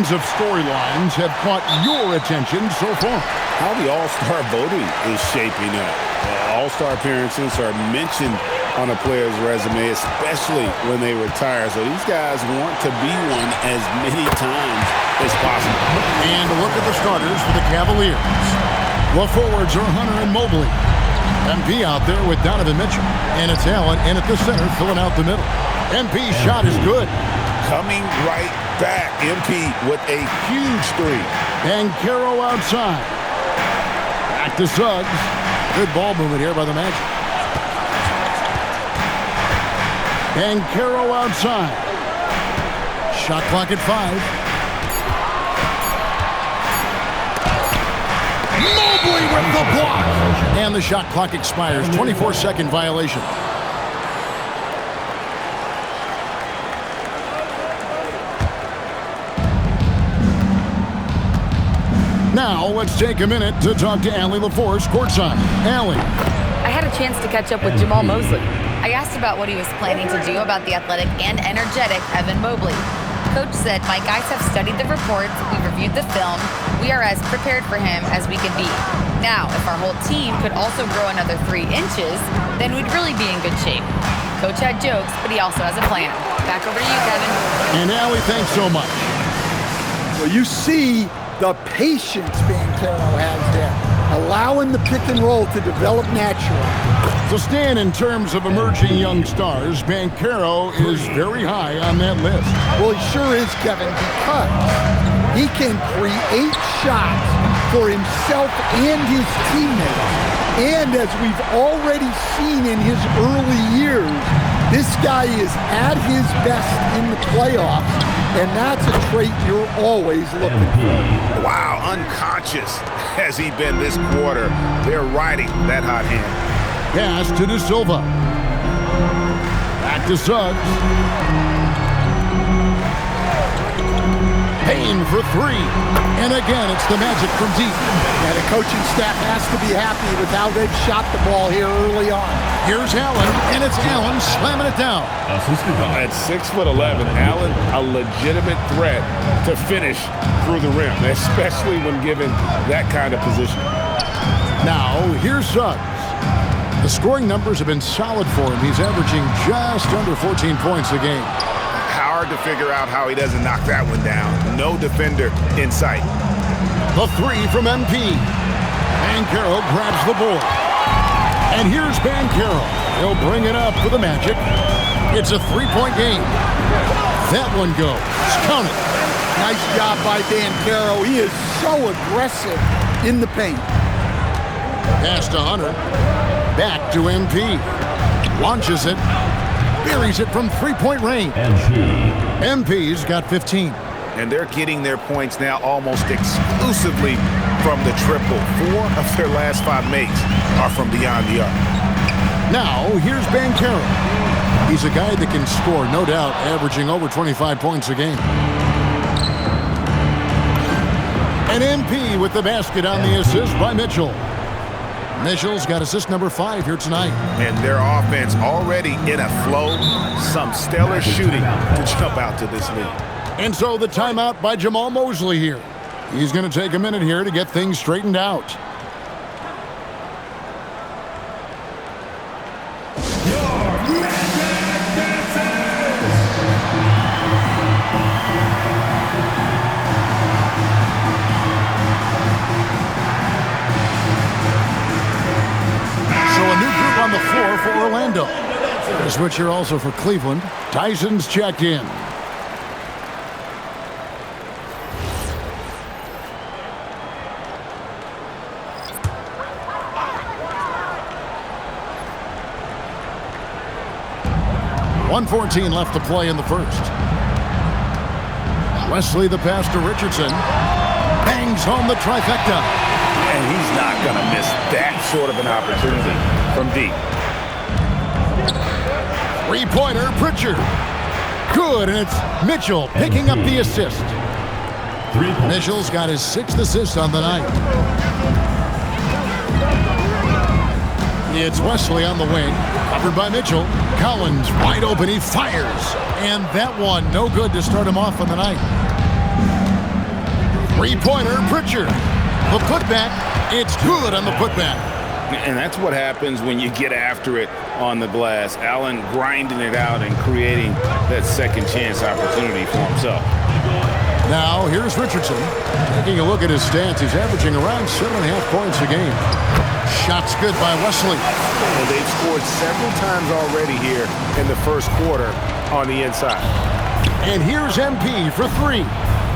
kinds of storylines have caught your attention so far? How the All-Star voting is shaping up. All-Star appearances are mentioned on a player's resume, especially when they retire. So these guys want to be one as many times as possible. And look at the starters for the Cavaliers. The forwards are Hunter and Mobley. MP out there with Donovan Mitchell. And it's Allen in at the center, filling out the middle. MP's shot is good. Coming right back. MP with a huge three. And Caro outside. Back to Suggs. Good ball movement here by the Magic. And Caro outside. Shot clock at 5. Mobley with the block. And the shot clock expires. 24-second violation. Now, let's take a minute to talk to Allie LaForce courtside. Allie. I had a chance to catch up with Jamal Mosley. I asked about what he was planning to do about the athletic and energetic Evan Mobley. Coach said, my guys have studied the reports, we've reviewed the film, we are as prepared for him as we can be. Now, if our whole team could also grow another 3 inches, then we'd really be in good shape. Coach had jokes, but he also has a plan. Back over to you, Kevin. And Allie, thanks so much. Well, you see the patience Banchero has there, allowing the pick and roll to develop naturally. So Stan, in terms of emerging young stars, Banchero is very high on that list. Well, he sure is, Kevin, because he can create shots for himself and his teammates. And as we've already seen in his early years, this guy is at his best in the playoffs, and that's a trait you're always looking for. Wow, unconscious has he been this quarter. They're riding that hot hand. Pass to De Silva. Back to Suggs. Payne for 3. And again, it's the Magic from deep. Yeah, the coaching staff has to be happy with how they've shot the ball here early on. Here's Allen, and it's Allen slamming it down. At 6'11", Allen, a legitimate threat to finish through the rim, especially when given that kind of position. Now, here's Suggs. The scoring numbers have been solid for him. He's averaging just under 14 points a game. Hard to figure out how he doesn't knock that one down. No defender in sight. The 3 from MP. Banchero grabs the board. And here's Banchero. He'll bring it up for the Magic. It's a 3-point game. That one goes. Count it. Nice job by Banchero. He is so aggressive in the paint. Pass to Hunter. Back to MP. Launches it. Buries it from 3-point range. MP's got 15. And they're getting their points now almost exclusively from the triple. 4 of their last 5 makes are from beyond the arc. Now, here's Banchero. He's a guy that can score, no doubt, averaging over 25 points a game. And MP with the basket on the assist by Mitchell. Mitchell's got assist number 5 here tonight. And their offense already in a flow. Some stellar shooting to jump out to this lead. And so the timeout by Jamal Mosley here. He's going to take a minute here to get things straightened out. On the floor for Orlando. The switcher also for Cleveland. Tyson's checked in. .114 left to play in the first. Wesley the pass to Richardson. Bangs home the trifecta. And he's not going to miss that sort of an opportunity from deep. 3-pointer, Pritchard. Good, and it's Mitchell picking up the assist. Mitchell's got his 6th assist on the night. It's Wesley on the wing, covered by Mitchell. Collins wide open, he fires. And that one, no good to start him off on the night. Three-pointer, Pritchard. The putback, it's good on the putback. And that's what happens when you get after it on the glass. Allen grinding it out and creating that second chance opportunity for himself. Now, here's Richardson. Taking a look at his stats, he's averaging around 7.5 points a game. Shots good by Wesley. And they've scored several times already here in the first quarter on the inside. And here's MP for three.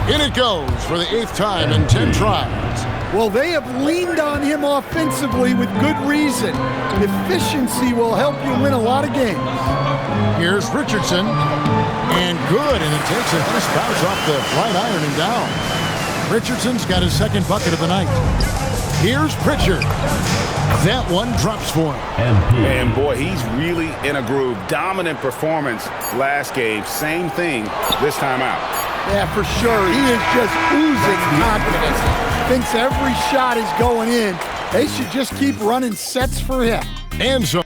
In it goes for the 8th time in 10 tries. Well, they have leaned on him offensively with good reason. Efficiency will help you win a lot of games. Here's Richardson. And good, and it takes a nice bounce off the right iron and down. Richardson's got his second bucket of the night. Here's Pritchard. That one drops for him. And boy, he's really in a groove. Dominant performance last game. Same thing this time out. Yeah, for sure. He is just oozing confidence. Thinks every shot is going in. They should just keep running sets for him. And so.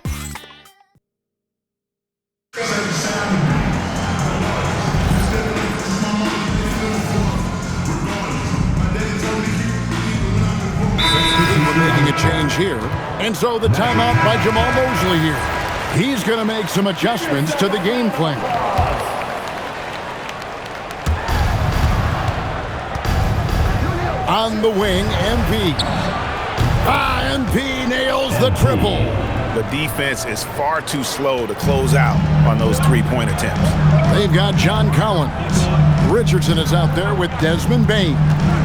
We're making a change here. And so the timeout by Jamal Mosley here. He's going to make some adjustments to the game plan. On the wing, MP. MP nails the triple. The defense is far too slow to close out on those three-point attempts. They've got John Collins. Richardson is out there with Desmond Bane.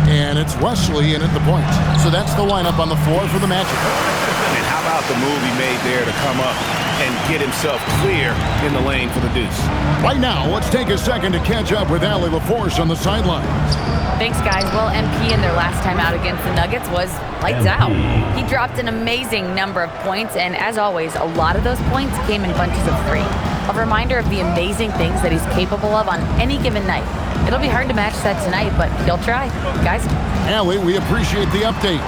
And it's Wesley in at the point. So that's the lineup on the floor for the Magic. And how about the move he made there to come up and get himself clear in the lane for the deuce? Right now, let's take a second to catch up with Allie LaForce on the sidelines. Thanks, guys. Well, MP in their last time out against the Nuggets was lights out. He dropped an amazing number of points, and as always, a lot of those points came in bunches of three. A reminder of the amazing things that he's capable of on any given night. It'll be hard to match that tonight, but he'll try. Guys? Allie, we appreciate the update.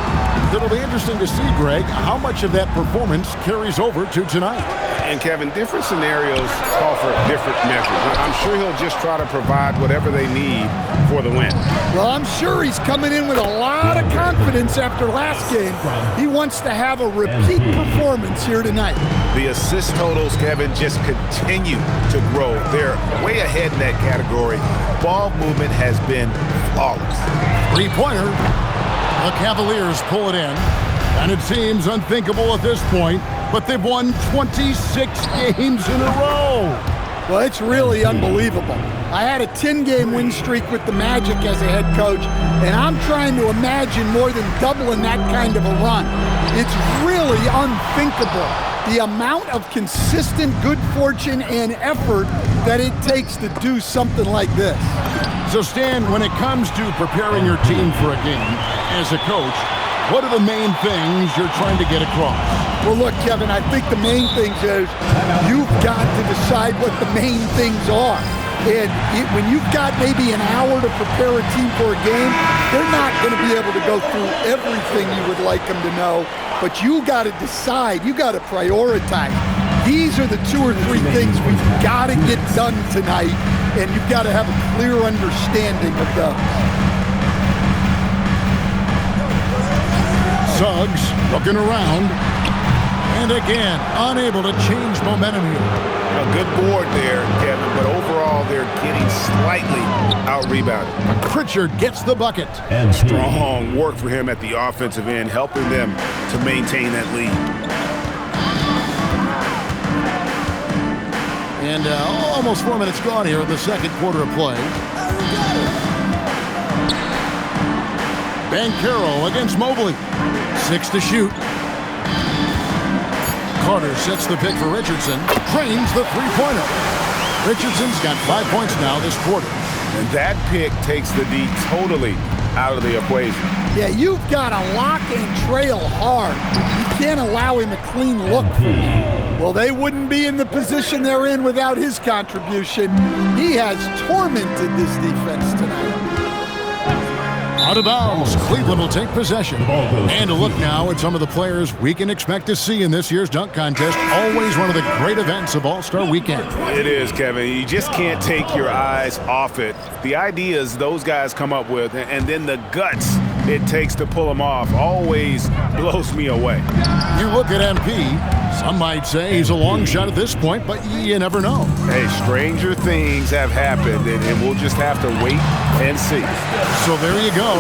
It'll be interesting to see, Greg, how much of that performance carries over to tonight. And Kevin, different scenarios call for different measures. I'm sure he'll just try to provide whatever they need for the win. Well, I'm sure he's coming in with a lot of confidence after last game. He wants to have a repeat performance here tonight. The assist totals, Kevin, just continue to grow. They're way ahead in that category. Ball movement has been flawless. Three-pointer. The Cavaliers pull it in. And it seems unthinkable at this point, but they've won 26 games in a row. Well, it's really unbelievable. I had a 10-game win streak with the Magic as a head coach, and I'm trying to imagine more than doubling that kind of a run. It's really unthinkable, the amount of consistent good fortune and effort that it takes to do something like this. So, Stan, when it comes to preparing your team for a game, as a coach, what are the main things you're trying to get across? Well, look, Kevin, I think the main things is you've got to decide what the main things are. And when you've got maybe an hour to prepare a team for a game, they're not going to be able to go through everything you would like them to know. But you got to decide. You got to prioritize. These are the 2 or 3 things we've got to get done tonight, and you've got to have a clear understanding of those. Suggs looking around, and again, unable to change momentum here. A good board there, Kevin, but overall they're getting slightly out-rebounded. Pritchard gets the bucket. And strong work for him at the offensive end, helping them to maintain that lead. And almost 4 minutes gone here in the second quarter of play. Banchero against Mobley. 6 to shoot. Carter sets the pick for Richardson. Drains the three-pointer. Richardson's got 5 points now this quarter. And that pick takes the D totally out of the equation. Yeah, you've got to lock and trail hard. You can't allow him a clean look for you. Well, they wouldn't be in the position they're in without his contribution. He has tormented this defense tonight. Out of bounds. Cleveland will take possession. And a look now at some of the players we can expect to see in this year's dunk contest. Always one of the great events of All-Star Weekend. It is, Kevin. You just can't take your eyes off it. The ideas those guys come up with, and then the guts it takes to pull them off, always blows me away. You look at MP. Some might say he's a long shot at this point, but you never know. Hey, stranger things have happened, and we'll just have to wait and see. So there you go.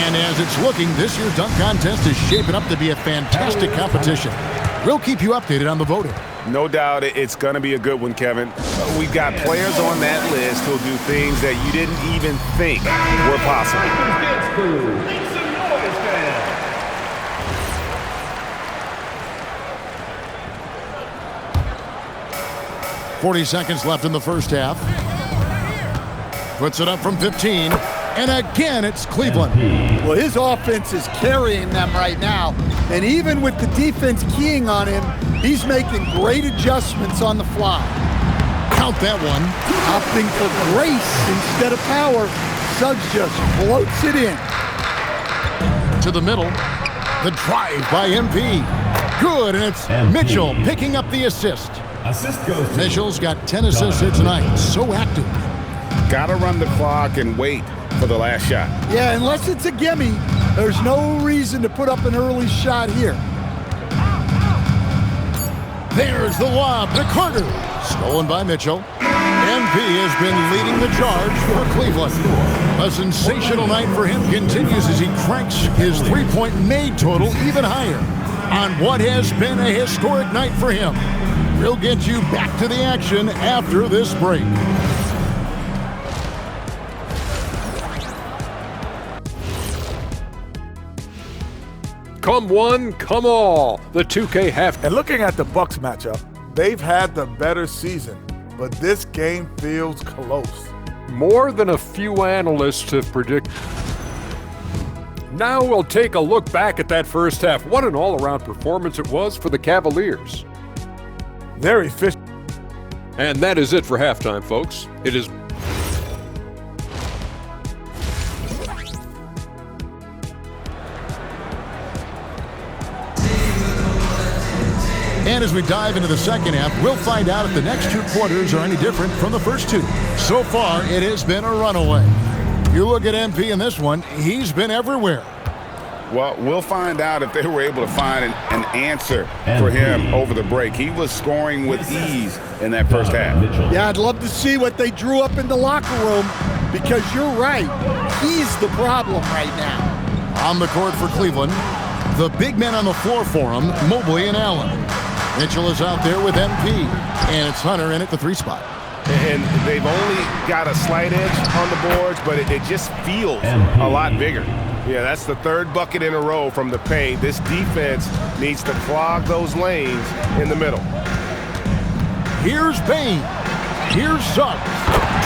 And as it's looking, this year's dunk contest is shaping up to be a fantastic competition. We'll keep you updated on the voting. No doubt it's going to be a good one, Kevin. We've got players on that list who'll do things that you didn't even think were possible. 40 seconds left in the first half. Puts it up from 15. And again, it's Cleveland. Well, his offense is carrying them right now. And even with the defense keying on him, he's making great adjustments on the fly. Count that one. Opting for grace instead of power. Suggs just floats it in. To the middle. The drive by MP. Good, and it's Mitchell picking up the assist. Assist goes to Mitchell's got 10 assists here tonight. So active. Got to run the clock and wait for the last shot. Yeah, unless it's a gimme, there's no reason to put up an early shot here. There's the lob to Carter. Stolen by Mitchell. MP has been leading the charge for Cleveland. A sensational night for him continues as he cranks his three-point made total even higher on what has been a historic night for him. We'll get you back to the action after this break. Come one, come all. The 2K half. And looking at the Bucks matchup, they've had the better season, but this game feels close. More than a few analysts have predicted. Now we'll take a look back at that first half. What an all-around performance it was for the Cavaliers. They're efficient. And that is it for halftime, folks. It is. And as we dive into the second half, we'll find out if the next two quarters are any different from the first two. So far, it has been a runaway. You look at MP in this one, he's been everywhere. Well, we'll find out if they were able to find an answer for him over the break. He was scoring with ease in that first half. Yeah, I'd love to see what they drew up in the locker room because you're right. He's the problem right now. On the court for Cleveland, the big men on the floor for him, Mobley and Allen. Mitchell is out there with MP, and it's Hunter in at the 3 spot. And they've only got a slight edge on the boards, but it just feels a lot bigger. Yeah, that's the third bucket in a row from the paint. This defense needs to clog those lanes in the middle. Here's Bain. Here's Suggs.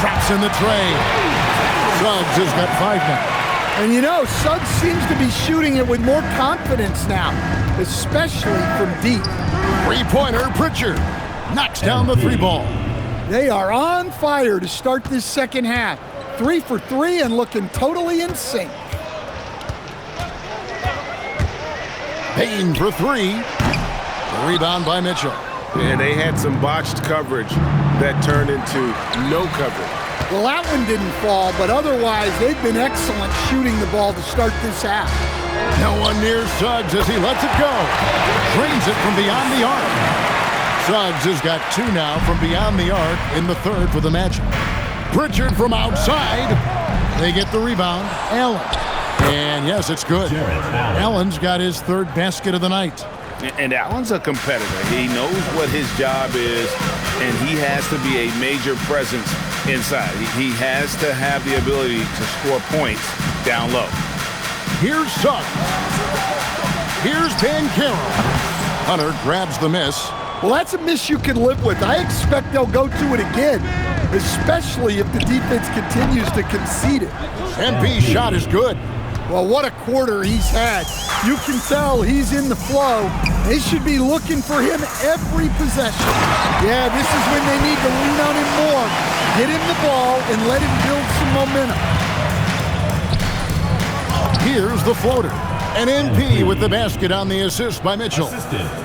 Traps in the tray. Suggs has got 5 now. And you know, Suggs seems to be shooting it with more confidence now, especially from deep. Three-pointer, Pritchard knocks down the 3 ball. They are on fire to start this second half. 3 for 3 and looking totally in sync. Payne for 3. The rebound by Mitchell. And they had some botched coverage that turned into no coverage. Well, that one didn't fall, but otherwise they've been excellent shooting the ball to start this half. No one near Suggs as he lets it go. Drains it from beyond the arc. Suggs has got 2 now from beyond the arc in the third for the Magic. Pritchard from outside. They get the rebound. Allen. And yes, it's good. Allen's got his 3rd basket of the night. And Allen's a competitor. He knows what his job is, and he has to be a major presence inside. He has to have the ability to score points down low. Here's Suggs. Here's Banchero. Hunter grabs the miss. Well, that's a miss you can live with. I expect they'll go to it again, especially if the defense continues to concede it. MP's shot is good. Well, what a quarter he's had. You can tell he's in the flow. They should be looking for him every possession. Yeah, this is when they need to lean on him more. Get him the ball and let him build some momentum. Here's the floater. And MP with the basket on the assist by Mitchell. Assistant